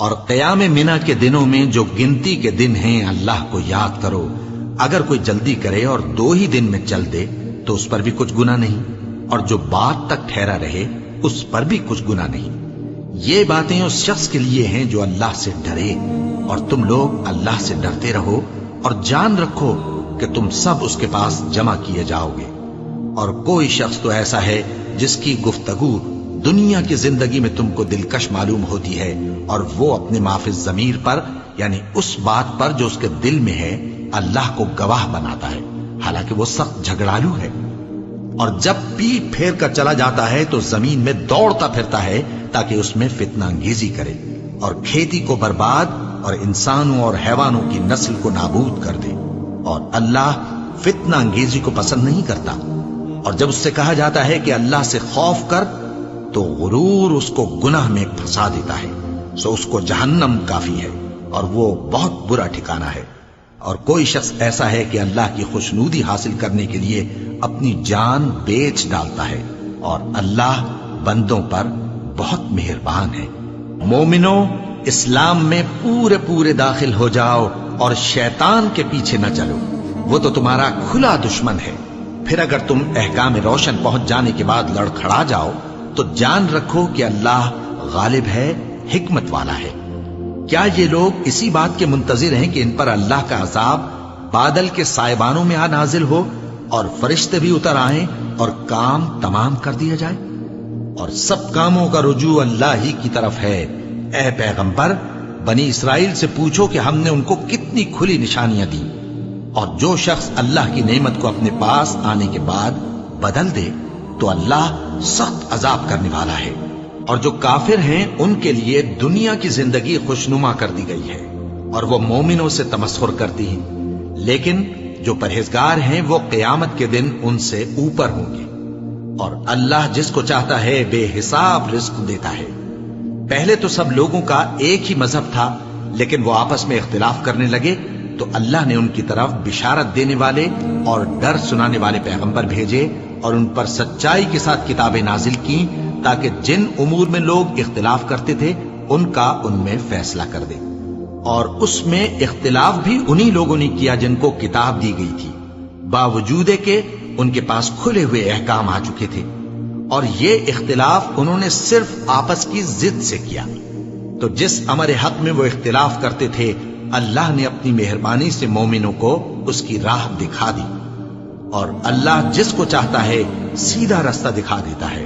اور قیام منا کے دنوں میں جو گنتی کے دن ہیں اللہ کو یاد کرو. اگر کوئی جلدی کرے اور 2 ہی دن میں چل دے تو اس پر بھی کچھ گناہ نہیں، اور جو بات تک ٹھہرا رہے اس پر بھی کچھ گناہ نہیں. یہ باتیں اس شخص کے لیے ہیں جو اللہ سے ڈرے، اور تم لوگ اللہ سے ڈرتے رہو اور جان رکھو کہ تم سب اس کے پاس جمع کیے جاؤ گے. اور کوئی شخص تو ایسا ہے جس کی گفتگو دنیا کی زندگی میں تم کو دلکش معلوم ہوتی ہے، اور وہ اپنے معافی ضمیر پر یعنی اس بات پر جو اس کے دل میں ہے اللہ کو گواہ بناتا ہے، حالانکہ وہ سخت جھگڑالو ہے. اور جب پیٹ پھیر کر چلا جاتا ہے تو زمین میں دوڑتا پھرتا ہے تاکہ اس میں فتنہ انگیزی کرے اور کھیتی کو برباد اور انسانوں اور حیوانوں کی نسل کو نابود کر دے. اور اللہ فتنہ انگیزی کو پسند نہیں کرتا. اور جب اس سے کہا جاتا ہے کہ اللہ سے خوف کر تو غرور اس کو گناہ میں پھنسا دیتا ہے، سو اس کو جہنم کافی ہے اور وہ بہت برا ٹھکانہ ہے. اور کوئی شخص ایسا ہے کہ اللہ کی خوشنودی حاصل کرنے کے لیے اپنی جان بیچ ڈالتا ہے، اور اللہ بندوں پر بہت مہربان ہے. مومنو، اسلام میں پورے داخل ہو جاؤ اور شیطان کے پیچھے نہ چلو، وہ تو تمہارا کھلا دشمن ہے. پھر اگر تم احکام روشن پہنچ جانے کے بعد لڑکھڑا جاؤ تو جان رکھو کہ اللہ غالب ہے، حکمت والا ہے. کیا یہ لوگ اسی بات کے منتظر ہیں کہ ان پر اللہ کا عذاب بادل کے سائبانوں میں نازل ہو اور فرشتے بھی اتر آئیں اور کام تمام کر دیا جائے؟ اور سب کاموں کا رجوع اللہ ہی کی طرف ہے. اے پیغمبر، بنی اسرائیل سے پوچھو کہ ہم نے ان کو کتنی کھلی نشانیاں دی. اور جو شخص اللہ کی نعمت کو اپنے پاس آنے کے بعد بدل دے تو اللہ سخت عذاب کرنے والا ہے. اور جو کافر ہیں ان کے لیے دنیا کی زندگی خوشنما کر دی گئی ہے اور وہ مومنوں سے تمسخر کرتی ہیں، لیکن جو پرہیزگار ہیں وہ قیامت کے دن ان سے اوپر ہوں گے. اور اللہ جس کو چاہتا ہے بے حساب رزق دیتا ہے. پہلے تو سب لوگوں کا ایک ہی مذہب تھا، لیکن وہ آپس میں اختلاف کرنے لگے تو اللہ نے ان کی طرف بشارت دینے والے اور ڈر سنانے والے پیغمبر بھیجے اور ان پر سچائی کے ساتھ کتابیں نازل کی تاکہ جن امور میں لوگ اختلاف کرتے تھے ان کا ان میں فیصلہ کر دے. اور اس میں اختلاف بھی انہی لوگوں نے کیا جن کو کتاب دی گئی تھی، باوجود کہ ان کے پاس کھلے ہوئے احکام آ چکے تھے. اور یہ اختلاف انہوں نے صرف آپس کی ضد سے کیا. تو جس امر حق میں وہ اختلاف کرتے تھے اللہ نے اپنی مہربانی سے مومنوں کو اس کی راہ دکھا دی. اور اللہ جس کو چاہتا ہے سیدھا راستہ دکھا دیتا ہے.